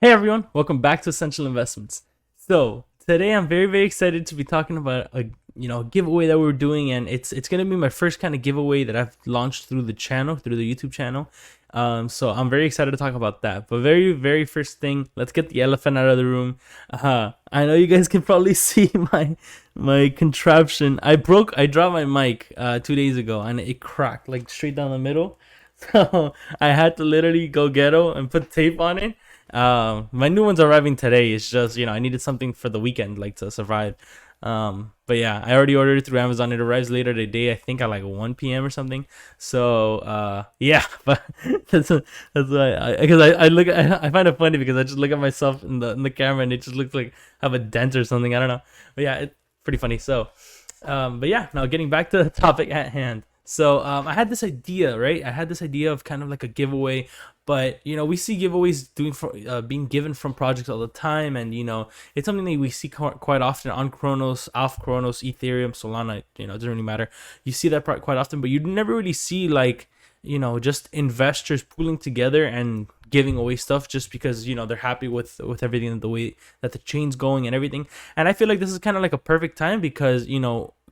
Hey everyone, welcome back to Essential Investments. So today I'm very excited to be talking about a giveaway that we're doing, and it's gonna be my first kind of giveaway that I've launched through the channel, through the YouTube channel. So I'm very excited to talk about that. But very first thing, let's get the elephant out of the room. I know you guys can probably see my contraption. I dropped my mic 2 days ago, and it cracked like straight down the middle. So I had to literally go ghetto and put tape on it. My new one's arriving today. It's just, I needed something for the weekend, like to survive. But yeah, I already ordered it through Amazon. It arrives later today, I think at like 1 p.m. or something. So, yeah, but that's why because I find it funny because I just look at myself in the camera and it just looks like I have a dent or something. I don't know. But yeah, it's pretty funny. So, but yeah, now getting back to the topic at hand. So I had this idea, right? I had this idea of kind of like a giveaway, but we see giveaways being given from projects all the time, and it's something that we see quite often on Cronos, off Cronos, Ethereum, Solana. It doesn't really matter. You see that quite often, but you never really see like just investors pooling together and giving away stuff just because they're happy with everything, the way that the chain's going and everything. And I feel like this is kind of like a perfect time because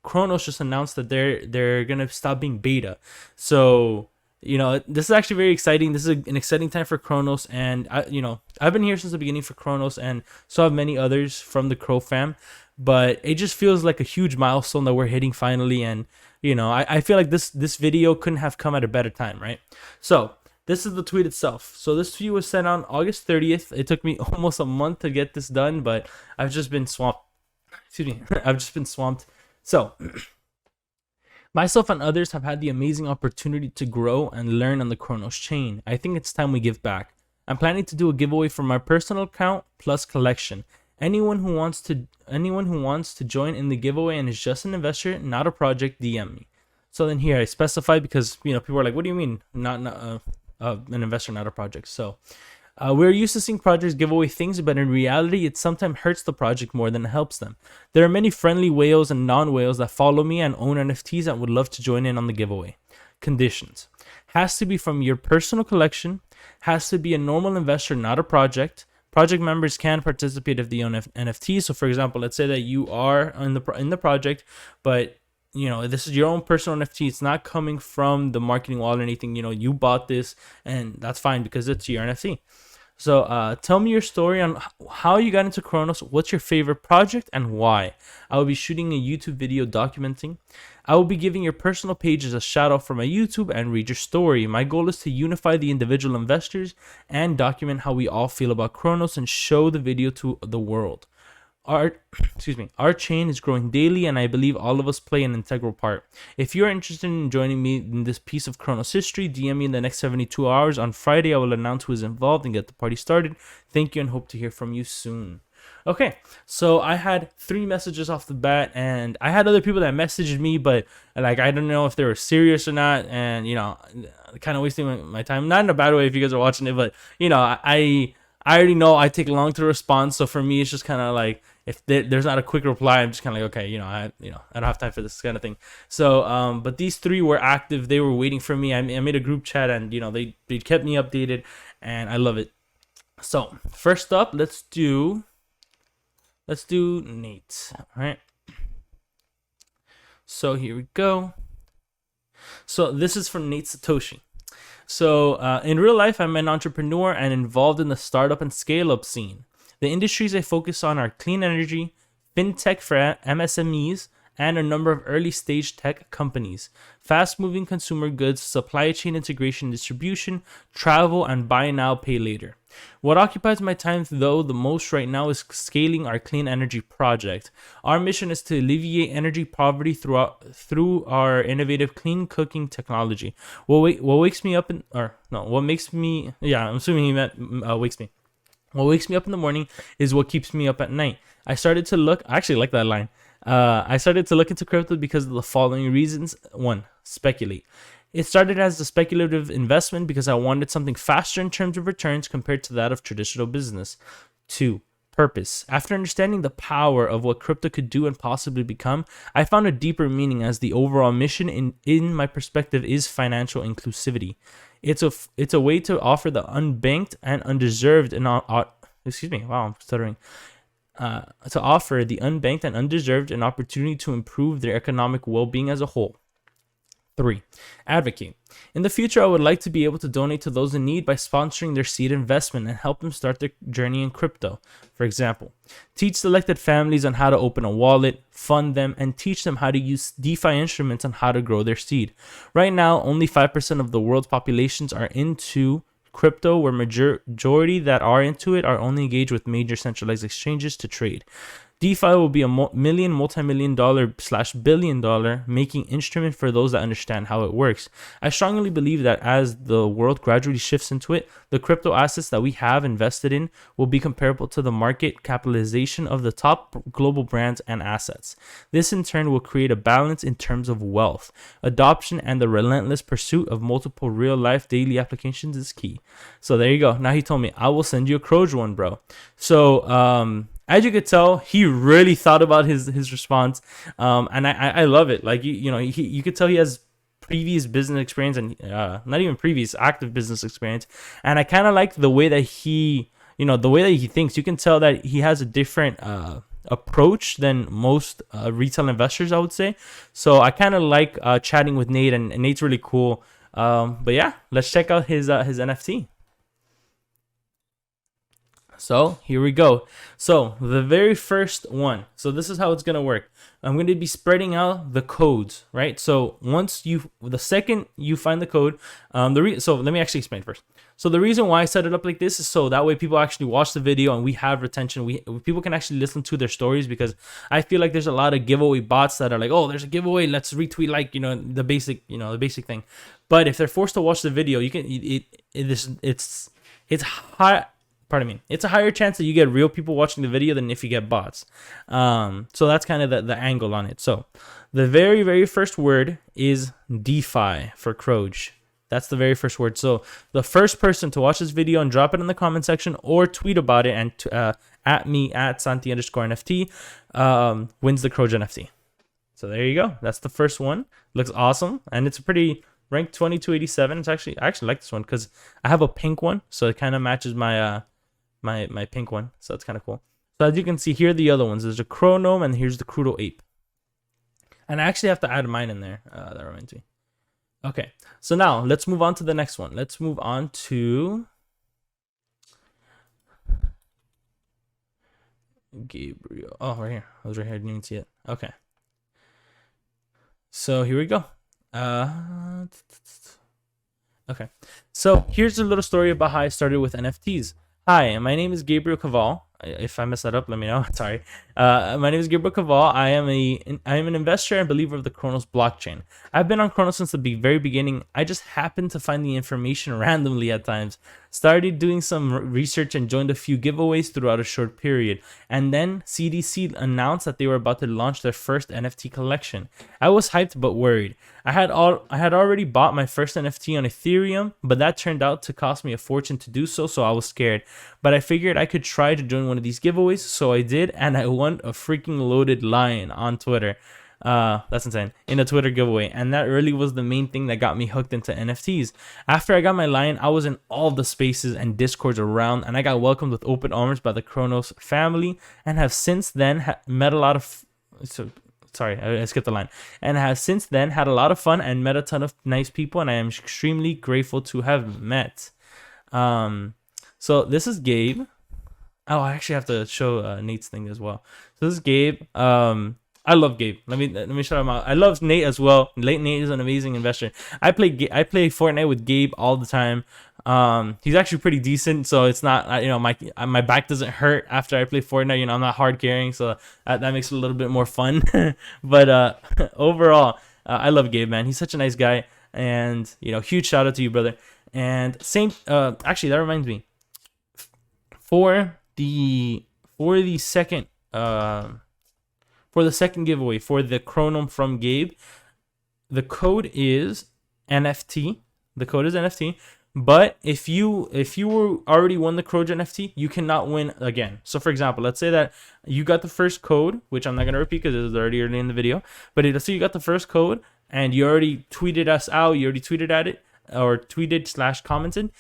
Cronos just announced that they're gonna stop being beta. So this is actually very exciting. This is an exciting time for Cronos, and I've been here since the beginning for Cronos, and so have many others from the Crow fam. But it just feels like a huge milestone that we're hitting finally, and I feel like this video couldn't have come at a better time, right? So this is the tweet itself. So this tweet was sent on August 30th. It took me almost a month to get this done, but I've just been swamped. Excuse me. I've just been swamped. So, myself and others have had the amazing opportunity to grow and learn on the Cronos chain. I think it's time we give back. I'm planning to do a giveaway from my personal account plus collection. Anyone who wants to join in the giveaway and is just an investor, not a project, DM me. So then here I specify because people are like, what do you mean not an investor, not a project? So. We're used to seeing projects give away things, but in reality, it sometimes hurts the project more than it helps them. There are many friendly whales and non-whales that follow me and own NFTs and would love to join in on the giveaway. Conditions. Has to be from your personal collection. Has to be a normal investor, not a project. Project members can participate if they own NFTs. So for example, let's say that you are in the project, but this is your own personal NFT. It's not coming from the marketing wall or anything. You bought this, and that's fine because it's your NFT. So tell me your story on how you got into Cronos, what's your favorite project, and why. I will be shooting a YouTube video documenting. I will be giving your personal pages a shout out for my YouTube and read your story. My goal is to unify the individual investors and document how we all feel about Cronos and show the video to the world. Our chain is growing daily, and I believe all of us play an integral part. If you're interested in joining me in this piece of Cronos history, DM me in the next 72 hours. On Friday, I will announce who is involved and get the party started. Thank you and hope to hear from you soon. Okay, so I had 3 messages off the bat, and I had other people that messaged me, but like I don't know if they were serious or not, and kind of wasting my time. Not in a bad way if you guys are watching it, but I already know I take long to respond, so for me it's just kind of like if there's not a quick reply, I'm just kind of like, okay, I don't have time for this kind of thing. So but these 3 were active. They were waiting for me. I made a group chat, and they kept me updated, and I love it. So first up, let's do Nate. All right, so here we go. So this is from Nate Satoshi. So in real life, I'm an entrepreneur and involved in the startup and scale-up scene. The industries I focus on are clean energy, fintech for MSMEs, and a number of early-stage tech companies, fast-moving consumer goods, supply chain integration, distribution, travel, and buy now, pay later. What occupies my time, though, the most right now is scaling our clean energy project. Our mission is to alleviate energy poverty through our innovative clean cooking technology. What wakes me up what makes me, I'm assuming he meant wakes me. What wakes me up in the morning is what keeps me up at night. I actually like that line. I started to look into crypto because of the following reasons. 1, speculate. It started as a speculative investment because I wanted something faster in terms of returns compared to that of traditional business. 2, purpose. After understanding the power of what crypto could do and possibly become, I found a deeper meaning as the overall mission in my perspective is financial inclusivity. It's a way to offer the unbanked and undeserved excuse me, wow, I'm stuttering. To offer the unbanked and undeserved an opportunity to improve their economic well-being as a whole. 3. Advocate. In the future, I would like to be able to donate to those in need by sponsoring their seed investment and help them start their journey in crypto. For example, teach selected families on how to open a wallet, fund them, and teach them how to use DeFi instruments and how to grow their seed. Right now, only 5% of the world's populations are into crypto, where majority that are into it are only engaged with major centralized exchanges to trade. DeFi will be a multi-million dollar / billion dollar making instrument for those that understand how it works. I strongly believe that as the world gradually shifts into it, the crypto assets that we have invested in will be comparable to the market capitalization of the top global brands and assets. This in turn will create a balance in terms of wealth. Adoption and the relentless pursuit of multiple real-life daily applications is key. So there you go. Now he told me, I will send you a Croge one, bro. So, as you could tell, he really thought about his response, and I love it. Like you could tell he has previous business experience and not even previous active business experience, and I kind of like the way that he thinks. You can tell that he has a different approach than most retail investors, I would say. So I kind of like chatting with Nate, and Nate's really cool. But yeah, let's check out his NFT. So here we go. So the very first one. So this is how it's gonna work. I'm gonna be spreading out the codes, right? So the second you find the code, so let me actually explain first. So the reason why I set it up like this is so that way people actually watch the video and we have retention. People can actually listen to their stories, because I feel like there's a lot of giveaway bots that are like, oh, there's a giveaway, let's retweet, like the basic thing. But if they're forced to watch the video, you can it's high. Pardon me. It's a higher chance that you get real people watching the video than if you get bots. So that's kind of the angle on it. So the very, very first word is DeFi for Croge. That's the very first word. So the first person to watch this video and drop it in the comment section or tweet about it and at me at Santi_NFT wins the Croge NFT. So there you go. That's the first one. Looks awesome, and it's a pretty ranked 2287. I actually like this one because I have a pink one, so it kind of matches my my pink one, so it's kind of cool. So as you can see, here are the other ones. There's a Chronome, and here's the Crudo Ape. And I actually have to add mine in there. That reminds me. Okay, so now let's move on to the next one. Let's move on to Gabriel. Oh, right here. I was right here. I didn't even see it. Okay. So here we go. Okay. So here's a little story about how I started with NFTs. Hi, my name is Gabriel Caval. If I mess that up, let me know. Sorry. My name is Gabriel Caval. I am an investor and believer of the Cronos blockchain. I've been on Cronos since the very beginning. I just happened to find the information randomly at times. Started doing some research and joined a few giveaways throughout a short period. And then CDC announced that they were about to launch their first NFT collection. I was hyped but worried. I had already bought my first NFT on Ethereum, but that turned out to cost me a fortune to do so, so I was scared. But I figured I could try to join one of these giveaways, so I did, and I won a freaking loaded lion on Twitter. That's insane. In a Twitter giveaway, and that really was the main thing that got me hooked into NFTs. After I got my lion, I was in all the spaces and discords around, and I got welcomed with open arms by the Cronos family, and have since then met a lot of sorry, I skipped the line. And have since then had a lot of fun and met a ton of nice people, and I am extremely grateful to have met. So this is Gabe. Oh, I actually have to show Nate's thing as well. So this is Gabe. I love Gabe. Let me shout him out. I love Nate as well. Nate is an amazing investor. I play Fortnite with Gabe all the time. He's actually pretty decent, so it's not my back doesn't hurt after I play Fortnite. I'm not hard carrying, so that makes it a little bit more fun. But overall, I love Gabe, man. He's such a nice guy, and huge shout out to you, brother. And same. Actually, that reminds me. For the second giveaway for the Chronome from Gabe, the code is NFT. The code is NFT. But if you were already won the Croge NFT, you cannot win again. So for example, let's say that you got the first code, which I'm not gonna repeat because it was already early in the video. But let's say you got the first code and you already tweeted us out, you already tweeted at it or tweeted / commented.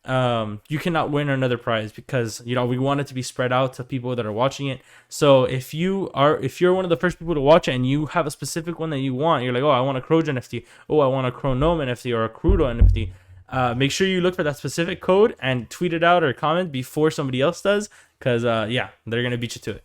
you cannot win another prize, because we want it to be spread out to people that are watching it. So if you're one of the first people to watch it and you have a specific one that you want, you're like, oh, I want a Crojan NFT, oh, I want a Chronome NFT or a Crudo NFT, make sure you look for that specific code and tweet it out or comment before somebody else does, because they're gonna beat you to it.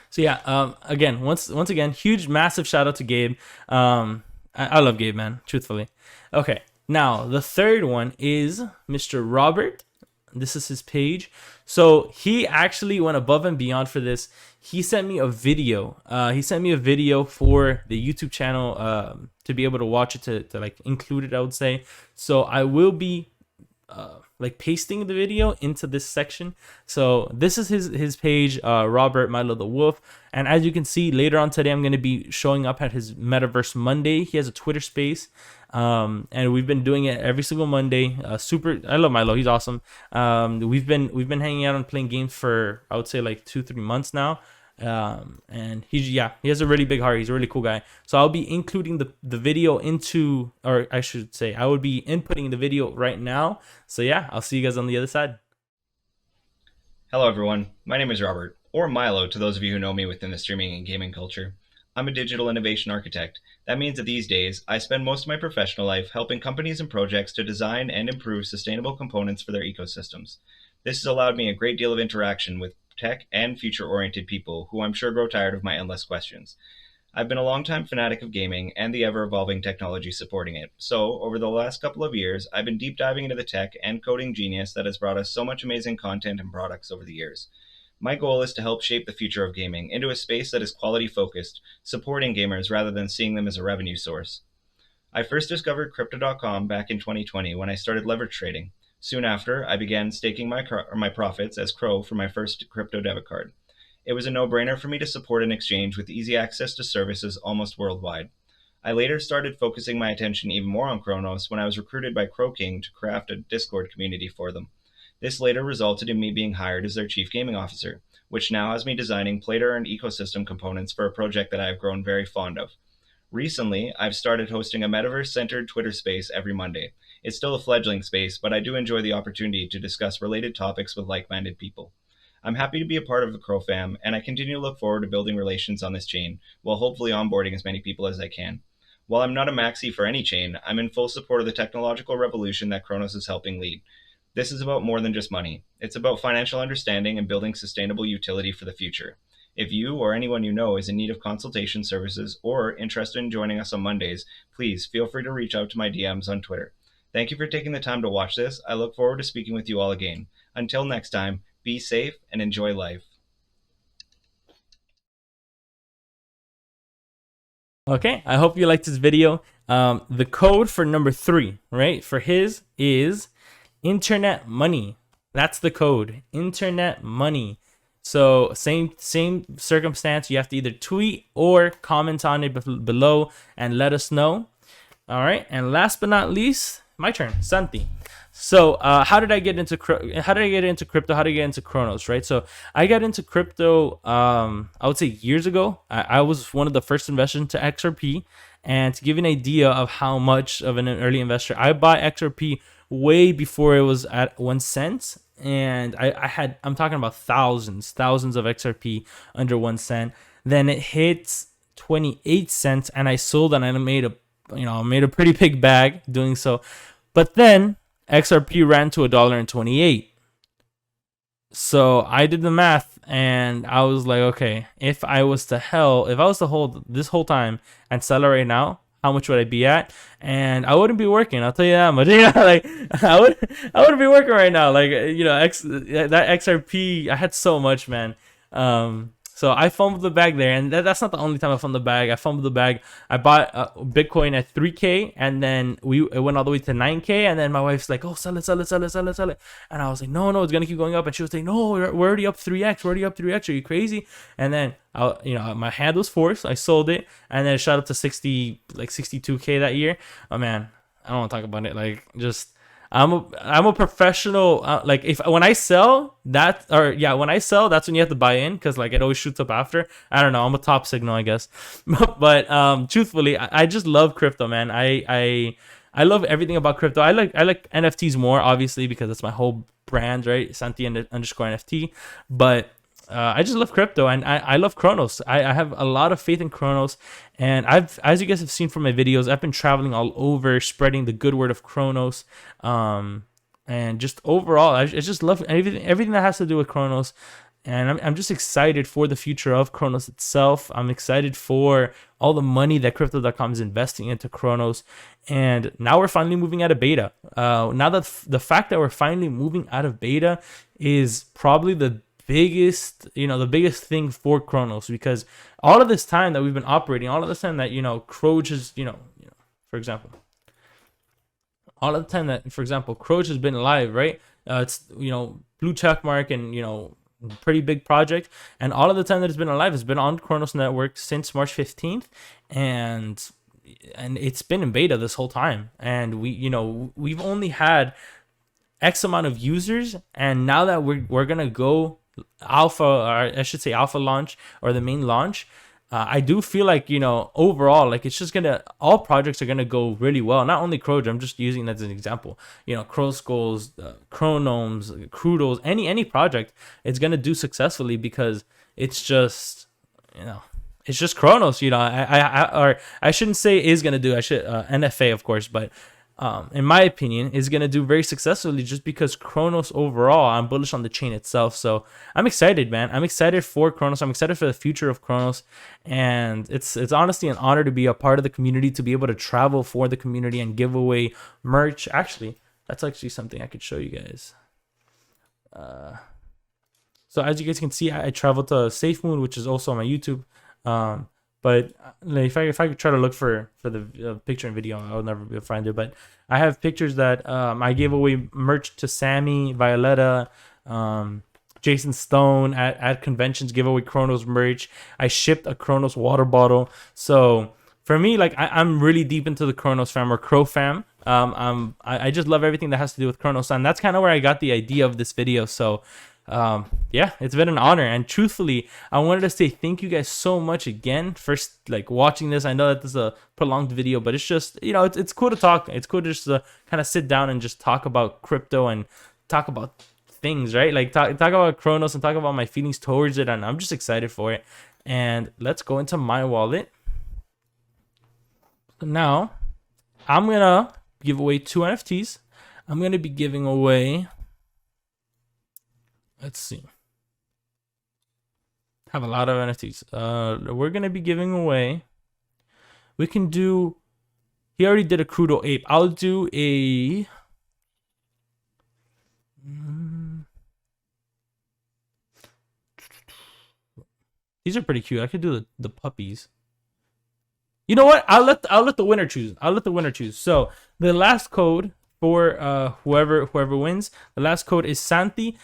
So again, once again, huge massive shout out to Gabe. I love Gabe, man, truthfully. Okay, now the third one is Mr. Robert. This is his page. So he actually went above and beyond for this. He sent me a video. He sent me a video for the YouTube channel to be able to watch it, to like include it, I would say. So I will be like pasting the video into this section. So this is his page, Robert Milo the Wolf. And as you can see, later on today, I'm going to be showing up at his Metaverse Monday. He has a Twitter space, and we've been doing it every single Monday. I love Milo, he's awesome. We've been hanging out and playing games for, I would say, like 2-3 months now. And he has a really big heart. He's a really cool guy. So I'll be including the video into, or I should say, I would be inputting the video right now. So yeah, I'll see you guys on the other side. Hello everyone, my name is Robert, or Milo to those of you who know me within the streaming and gaming culture. I'm a digital innovation architect. That means that these days, I spend most of my professional life helping companies and projects to design and improve sustainable components for their ecosystems. This has allowed me a great deal of interaction with tech and future-oriented people who I'm sure grow tired of my endless questions. I've been a longtime fanatic of gaming and the ever-evolving technology supporting it. So, over the last couple of years, I've been deep diving into the tech and coding genius that has brought us so much amazing content and products over the years. My goal is to help shape the future of gaming into a space that is quality-focused, supporting gamers rather than seeing them as a revenue source. I first discovered Crypto.com back in 2020 when I started leverage trading. Soon after, I began staking my profits as Crow for my first crypto debit card. It was a no-brainer for me to support an exchange with easy access to services almost worldwide. I later started focusing my attention even more on Cronos when I was recruited by Crow King to craft a Discord community for them. This later resulted in me being hired as their chief gaming officer, which now has me designing play-to-earn ecosystem components for a project that I have grown very fond of. Recently, I've started hosting a metaverse-centered Twitter space every Monday. It's still a fledgling space, but I do enjoy the opportunity to discuss related topics with like-minded people. I'm happy to be a part of the Crow fam, and I continue to look forward to building relations on this chain, while hopefully onboarding as many people as I can. While I'm not a maxi for any chain, I'm in full support of the technological revolution that Cronos is helping lead. This is about more than just money. It's about financial understanding and building sustainable utility for the future. If you or anyone you know is in need of consultation services or interested in joining us on Mondays, please feel free to reach out to my DMs on Twitter. Thank you for taking the time to watch this. I look forward to speaking with you all again. Until next time, be safe and enjoy life. Okay, I hope you liked this video. The code for number 3, right, for his is Internet Money. That's the code, Internet Money. So same circumstance. You have to either tweet or comment on it below and let us know. All right, and last but not least, my turn, Santi. So how did I get into crypto? How did I get into Cronos? Right. So I got into crypto. I would say years ago. I was one of the first investors into XRP. And to give you an idea of how much of an early investor, I bought XRP way before it was at 1 cent. And I'm talking about thousands of XRP under 1 cent. Then it hit 28 cents, and I sold, and I made a pretty big bag doing so. But then XRP ran to $1.28. So I did the math, and I was like, okay, if I was to hold this whole time and sell it right now, how much would I be at? And I wouldn't be working. I'll tell you that much. Like I wouldn't be working right now. Like that XRP, I had so much, man. So I fumbled the bag there, and that's not the only time I fumbled the bag. I fumbled the bag. I bought Bitcoin at 3K, and then it went all the way to 9K, and then my wife's like, "Oh, sell it," and I was like, "No, it's gonna keep going up," and she was like, "No, we're already up 3x. Are you crazy?" And then my hand was forced. I sold it, and then it shot up to 62K that year. Oh man, I don't want to talk about it. Like just. I'm a professional. When I sell, that's when you have to buy in, because like it always shoots up after. I don't know. I'm a top signal, I guess. But truthfully, I just love crypto, man. I I love everything about crypto. I like NFTs more, obviously, because that's my whole brand, right? Santi_underscore NFT. But I just love crypto, and I love Cronos. I have a lot of faith in Cronos, and as you guys have seen from my videos, I've been traveling all over, spreading the good word of Cronos. And just overall, I just love everything that has to do with Cronos. And I'm just excited for the future of Cronos itself. I'm excited for all the money that Crypto.com is investing into Cronos. And now we're finally moving out of beta. Now that the fact that we're finally moving out of beta is probably the biggest thing for Cronos, because all of this time that we've been operating, all of this time that, Croge has, for example, all of the time that, for example, Croge has been live, right? It's, blue check mark and, pretty big project, and all of the time that it's been alive has been on Cronos Network since March 15th, and it's been in beta this whole time, and we've only had X amount of users, and now that we're gonna go alpha, or I should say alpha launch, or the main launch, I do feel like, overall, like it's just all projects are gonna go really well. Not only Croge, I'm just using that as an example. Croskulls, Chronomes, Crudos, any project, it's gonna do successfully because it's just, it's just Cronos. I shouldn't say is gonna do. I should NFA, of course, but in my opinion, is going to do very successfully just because Cronos overall, I'm bullish on the chain itself. So I'm excited, man. I'm excited for Cronos. I'm excited for the future of Cronos. And it's honestly an honor to be a part of the community, to be able to travel for the community and give away merch. Actually, that's actually something I could show you guys. So as you guys can see, I traveled to Safe Moon, which is also on my YouTube. But if I could try to look for the picture and video, I'll never be able to find it. But I have pictures that I gave away merch to Sammy, Violetta, Jason Stone at conventions, give away Cronos merch. I shipped a Cronos water bottle. So for me, like I'm really deep into the Cronos fam, or Crow fam. I just love everything that has to do with Cronos, and that's kind of where I got the idea of this video. So yeah, it's been an honor, and truthfully, I wanted to say thank you guys so much again for watching this. I know that this is a prolonged video, but it's just, it's cool to talk. It's cool to just kind of sit down and just talk about crypto and talk about things, right? Like talk about Cronos and talk about my feelings towards it, and I'm just excited for it. And let's go into my wallet. Now I'm gonna give away 2 NFTs. I'm gonna be giving away, let's see, have a lot of NFTs. We're gonna be giving away, we can do, he already did a Crudo ape. I'll do a these are pretty cute. I could do the puppies. You know what? I'll let the winner choose. I'll let the winner choose. So the last code for whoever wins, the last code is Santi.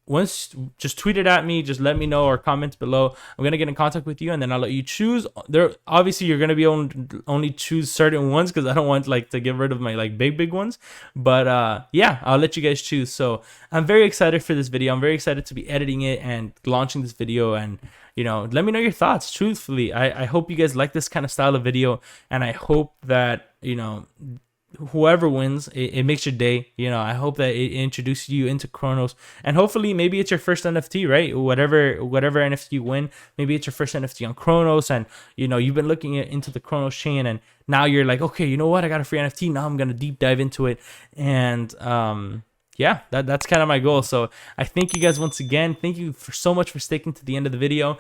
Once, just tweet it at me, just let me know, or comment below. I'm gonna get in contact with you, and then I'll let you choose. There, obviously, you're gonna be only choose certain ones, because I don't want to get rid of my big ones. But yeah, I'll let you guys choose. So I'm very excited for this video. I'm very excited to be editing it and launching this video. And let me know your thoughts. Truthfully, I hope you guys like this kind of style of video, and I hope that whoever wins, it makes your day. I hope that it introduces you into Cronos, and hopefully maybe it's your first NFT, right? Whatever NFT you win, maybe it's your first NFT on Cronos, and you've been looking into the Cronos chain, and now you're like, okay, you know what, I got a free NFT, now I'm gonna deep dive into it. And yeah, that's kind of my goal. So I thank you guys once again. Thank you so much for sticking to the end of the video.